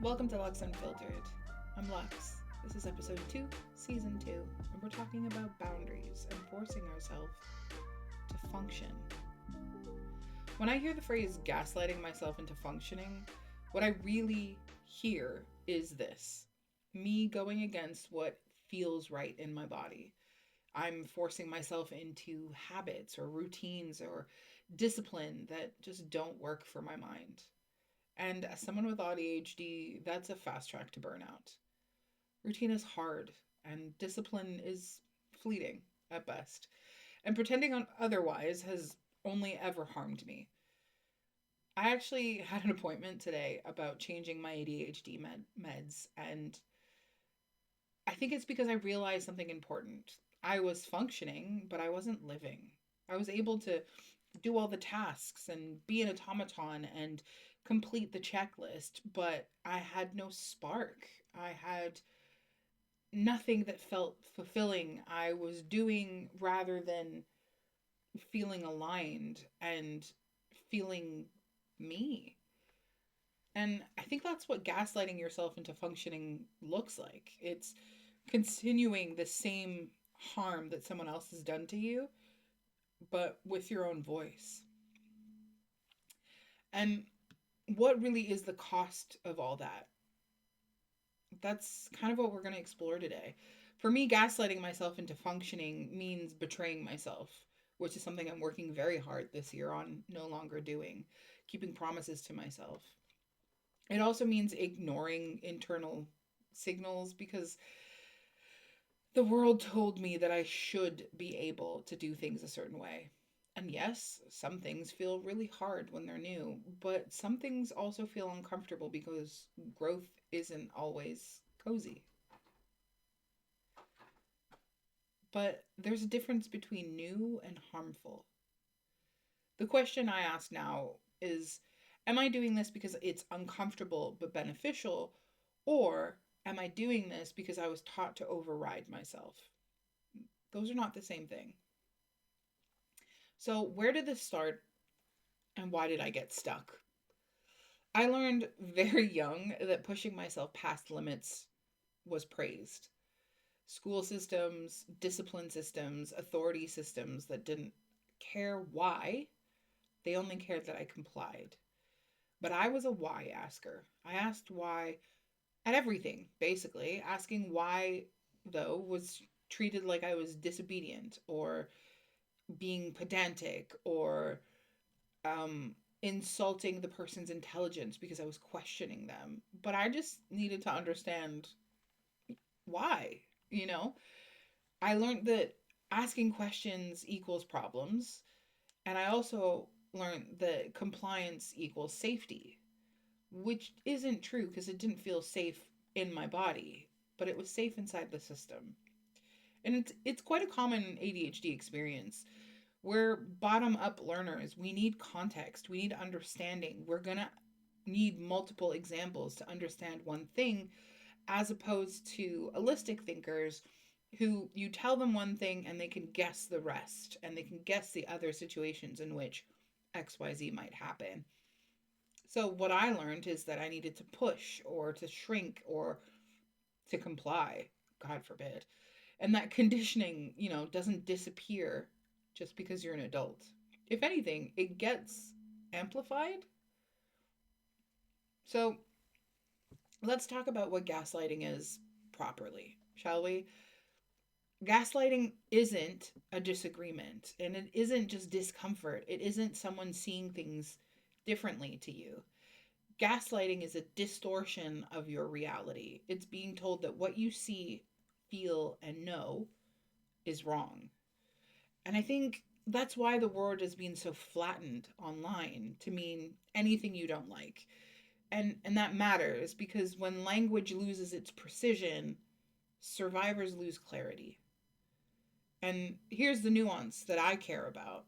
Welcome to Lux Unfiltered. I'm Lux. This is episode 2, season 2, and we're talking about boundaries and forcing ourselves to function. When I hear the phrase gaslighting myself into functioning, what I really hear is this: me going against what feels right in my body. I'm forcing myself into habits or routines or discipline that just don't work for my mind. And as someone with ADHD, that's a fast track to burnout. Routine is hard, and discipline is fleeting at best. And pretending on otherwise has only ever harmed me. I actually had an appointment today about changing my ADHD meds, and I think it's because I realized something important. I was functioning, but I wasn't living. I was able to do all the tasks and be an automaton and complete the checklist, but I had no spark. I had nothing that felt fulfilling. I was doing rather than feeling aligned and feeling me. And I think that's what gaslighting yourself into functioning looks like. It's continuing the same harm that someone else has done to you, but with your own voice. And what really is the cost of all that? That's kind of what we're going to explore today. For me, gaslighting myself into functioning means betraying myself, which is something I'm working very hard this year on no longer doing, keeping promises to myself. It also means ignoring internal signals because the world told me that I should be able to do things a certain way. And yes, some things feel really hard when they're new, but some things also feel uncomfortable because growth isn't always cozy. But there's a difference between new and harmful. The question I ask now is, am I doing this because it's uncomfortable but beneficial? Or am I doing this because I was taught to override myself? Those are not the same thing. So, where did this start and why did I get stuck? I learned very young that pushing myself past limits was praised. School systems, discipline systems, authority systems that didn't care why, they only cared that I complied. But I was a why asker. I asked why at everything, basically. Asking why, though, was treated like I was disobedient or being pedantic or insulting the person's intelligence because I was questioning them. But I just needed to understand why, you know? I learned that asking questions equals problems. And I also learned that compliance equals safety, which isn't true because it didn't feel safe in my body, but it was safe inside the system. And it's quite a common ADHD experience. We're bottom up learners. We need context, we need understanding. We're going to need multiple examples to understand one thing, as opposed to holistic thinkers who you tell them one thing and they can guess the rest and they can guess the other situations in which XYZ might happen. So, what I learned is that I needed to push or to shrink or to comply, God forbid. And that conditioning, doesn't disappear just because you're an adult. If anything, it gets amplified. So, let's talk about what gaslighting is properly, shall we? Gaslighting isn't a disagreement and it isn't just discomfort. It isn't someone seeing things differently to you. Gaslighting is a distortion of your reality. It's being told that what you see, feel, and know is wrong. And I think that's why the word is being so flattened online to mean anything you don't like. And that matters because when language loses its precision, survivors lose clarity. And here's the nuance that I care about.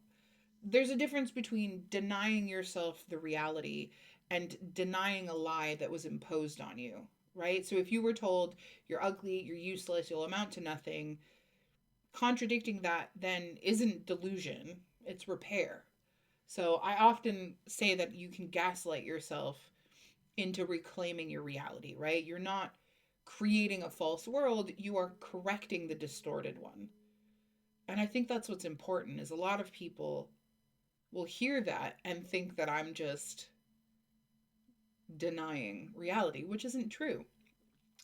There's a difference between denying yourself the reality and denying a lie that was imposed on you, right? So if you were told you're ugly, you're useless, you'll amount to nothing, contradicting that then isn't delusion, it's repair. So I often say that you can gaslight yourself into reclaiming your reality, right? You're not creating a false world, you are correcting the distorted one. And I think that's what's important is a lot of people will hear that and think that I'm just denying reality, which isn't true.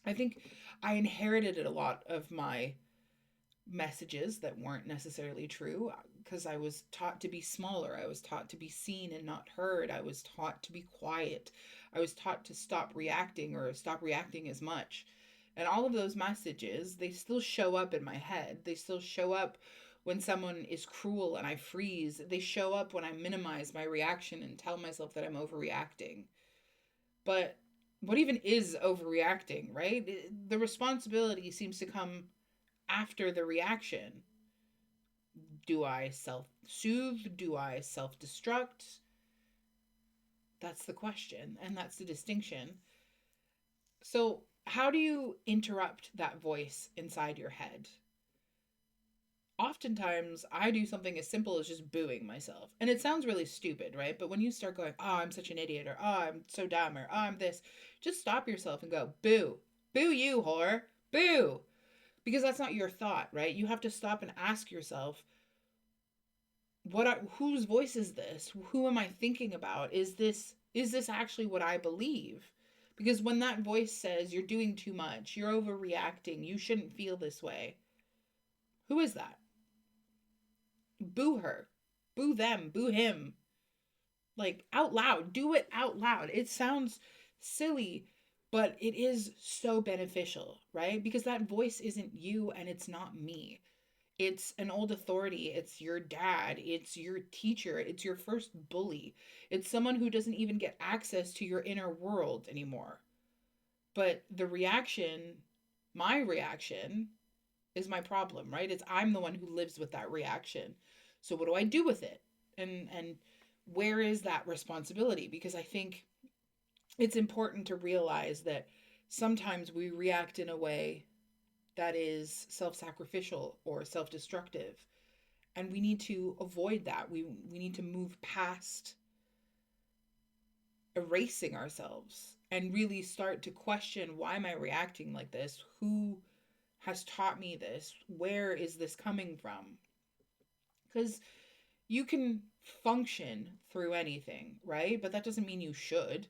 I think I inherited a lot of my messages that weren't necessarily true because I was taught to be smaller. I was taught to be seen and not heard. I was taught to be quiet. I was taught to stop reacting or stop reacting as much. And all of those messages, they still show up in my head. They still show up when someone is cruel and I freeze. They show up when I minimize my reaction and tell myself that I'm overreacting. But what even is overreacting, right? The responsibility seems to come after the reaction. Do I self soothe? Do I self destruct? That's the question, and that's the distinction. So, how do you interrupt that voice inside your head? Oftentimes, I do something as simple as just booing myself. And it sounds really stupid, right? But when you start going, oh, I'm such an idiot, or oh, I'm so dumb, or oh, I'm this, just stop yourself and go, boo. Boo you, whore. Boo. Because that's not your thought, right? You have to stop and ask yourself, whose voice is this? Who am I thinking about? Is this actually what I believe? Because when that voice says you're doing too much, you're overreacting, you shouldn't feel this way, who is that? Boo her, boo them, boo him. Like out loud, do it out loud. It sounds silly, but it is so beneficial, right? Because that voice isn't you and it's not me. It's an old authority. It's your dad. It's your teacher. It's your first bully. It's someone who doesn't even get access to your inner world anymore. But the reaction, my reaction, is my problem, right? It's I'm the one who lives with that reaction. So what do I do with it? And where is that responsibility? Because I think it's important to realize that sometimes we react in a way that is self-sacrificial or self-destructive, and we need to avoid that. We need to move past erasing ourselves and really start to question, why am I reacting like this? Who has taught me this? Where is this coming from? Because you can function through anything, right? But that doesn't mean you should.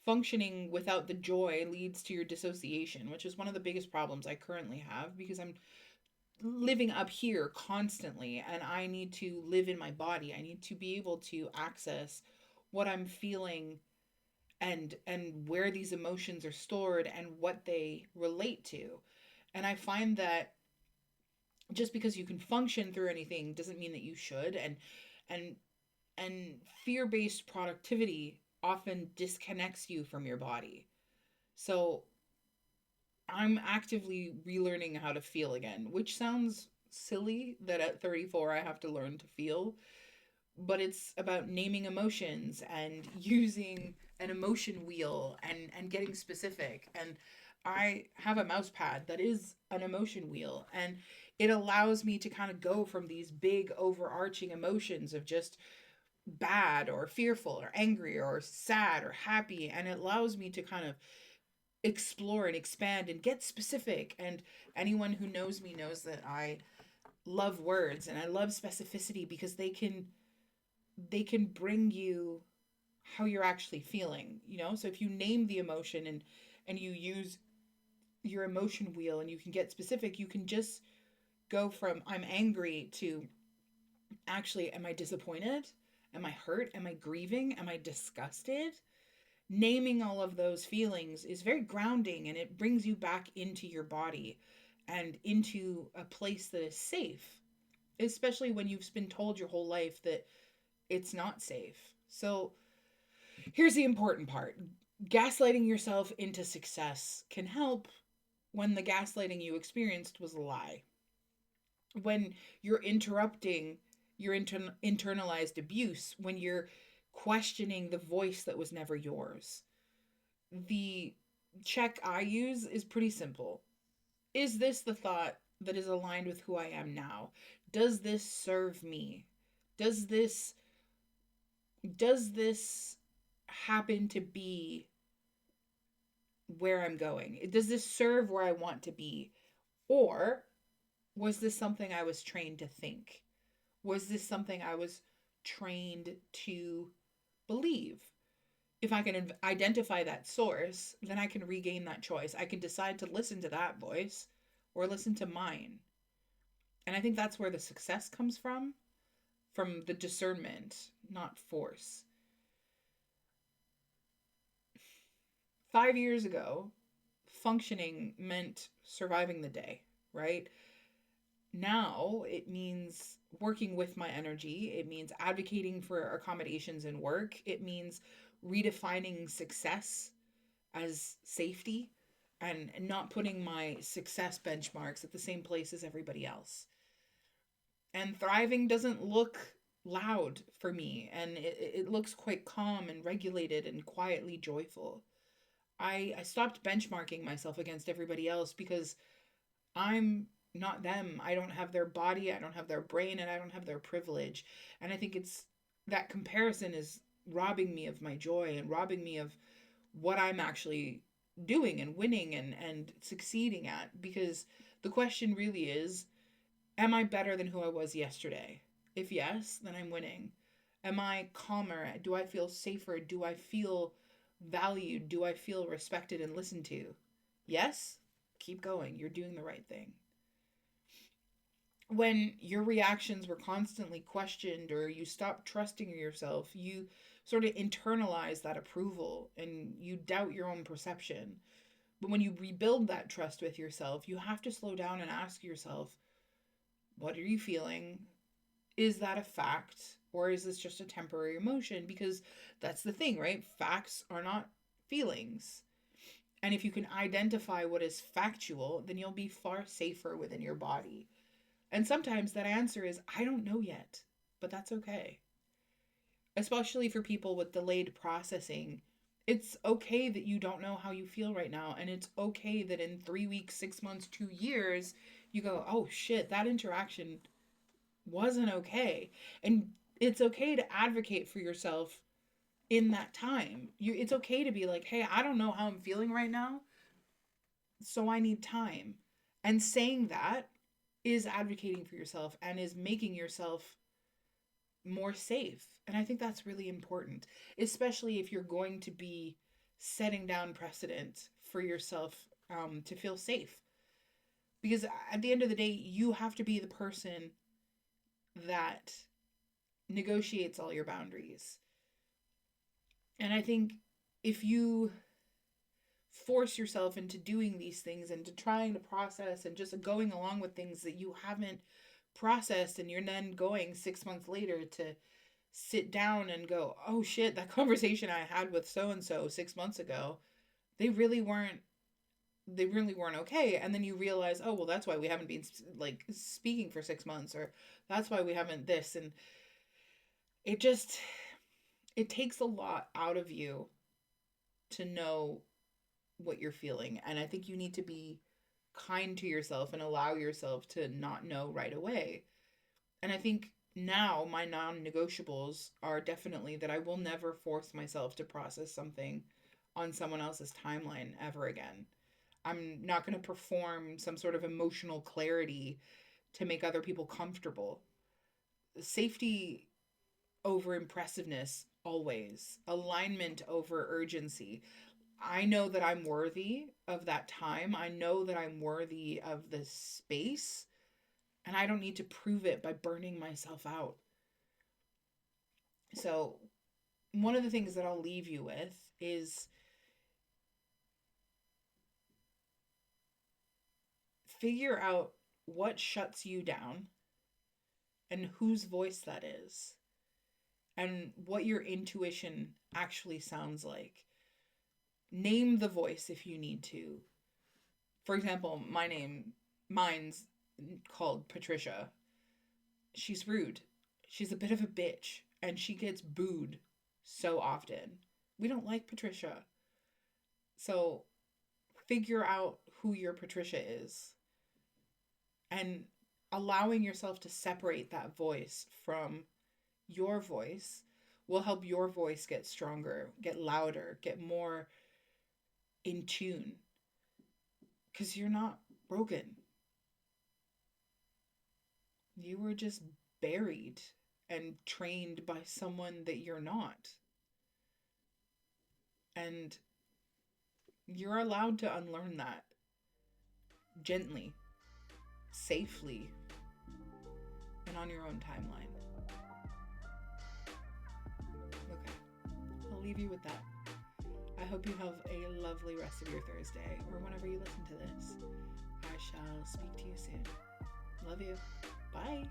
Functioning without the joy leads to your dissociation, which is one of the biggest problems I currently have because I'm living up here constantly and I need to live in my body. I need to be able to access what I'm feeling and where these emotions are stored and what they relate to. And I find that just because you can function through anything doesn't mean that you should. And and fear-based productivity often disconnects you from your body. So I'm actively relearning how to feel again, which sounds silly that at 34 I have to learn to feel, but it's about naming emotions and using an emotion wheel and getting specific. And I have a mouse pad that is an emotion wheel, and it allows me to kind of go from these big overarching emotions of just bad or fearful or angry or sad or happy, and it allows me to kind of explore and expand and get specific. And anyone who knows me knows that I love words and I love specificity because they can bring you how you're actually feeling, so if you name the emotion and you use your emotion wheel and you can get specific, you can just go from I'm angry to actually, am I disappointed? Am I hurt? Am I grieving? Am I disgusted? Naming all of those feelings is very grounding and it brings you back into your body and into a place that is safe, especially when you've been told your whole life that it's not safe. So here's the important part: gaslighting yourself into success can help when the gaslighting you experienced was a lie. When you're interrupting your internalized abuse, when you're questioning the voice that was never yours. The check I use is pretty simple. Is this the thought that is aligned with who I am now? Does this serve me? Does this does this happen to be where I'm going? Does this serve where I want to be? Or was this something I was trained to think? Was this something I was trained to believe? If I can identify that source, then I can regain that choice. I can decide to listen to that voice or listen to mine. And I think that's where the success comes from the discernment, not force. 5 years ago, functioning meant surviving the day, right? Now it means working with my energy. It means advocating for accommodations in work. It means redefining success as safety and not putting my success benchmarks at the same place as everybody else. And thriving doesn't look loud for me, and it looks quite calm and regulated and quietly joyful. I stopped benchmarking myself against everybody else because I'm not them. I don't have their body, I don't have their brain, and I don't have their privilege. And I think it's that comparison is robbing me of my joy and robbing me of what I'm actually doing and winning and succeeding at, because the question really is, am I better than who I was yesterday? If yes, then I'm winning. Am I calmer? Do I feel safer? Do I feel valued? Do I feel respected and listened to? Yes? Keep going. You're doing the right thing. When your reactions were constantly questioned or you stopped trusting yourself, you sort of internalize that approval and you doubt your own perception. But when you rebuild that trust with yourself, you have to slow down and ask yourself, what are you feeling? Is that a fact? Or is this just a temporary emotion? Because that's the thing, right? Facts are not feelings. And if you can identify what is factual, then you'll be far safer within your body. And sometimes that answer is, I don't know yet, but that's okay. Especially for people with delayed processing, it's okay that you don't know how you feel right now. And it's okay that in 3 weeks, 6 months, 2 years, you go, oh shit, that interaction wasn't okay. And it's okay to advocate for yourself in that time. It's okay to be like, hey, I don't know how I'm feeling right now, so I need time. And saying that is advocating for yourself and is making yourself more safe. And I think that's really important, especially if you're going to be setting down precedent for yourself, to feel safe. Because at the end of the day, you have to be the person that negotiates all your boundaries. And I think if you force yourself into doing these things and to trying to process and just going along with things that you haven't processed, and you're then going 6 months later to sit down and go, oh shit, that conversation I had with so and so 6 months ago, they really weren't they really weren't okay. And then you realize, oh well, that's why we haven't been like speaking for 6 months, or that's why we haven't this. And it just, it takes a lot out of you to know what you're feeling. And I think you need to be kind to yourself and allow yourself to not know right away. And I think now my non negotiables are definitely that I will never force myself to process something on someone else's timeline ever again. I'm not going to perform some sort of emotional clarity to make other people comfortable. Safety over impressiveness, always. Alignment over urgency. I know that I'm worthy of that time. I know that I'm worthy of the space, and I don't need to prove it by burning myself out. So, one of the things that I'll leave you with is figure out what shuts you down and whose voice that is, and what your intuition actually sounds like. Name the voice if you need to. For example, mine's called Patricia. She's rude. She's a bit of a bitch, and she gets booed so often. We don't like Patricia. So figure out who your Patricia is, and allowing yourself to separate that voice from your voice will help your voice get stronger, get louder, get more in tune, because you're not broken. You were just buried and trained by someone that you're not. And you're allowed to unlearn that gently, safely, and on your own timeline. Okay, I'll leave you with that. I hope you have a lovely rest of your Thursday, or whenever you listen to this. I shall speak to you soon. Love you. Bye.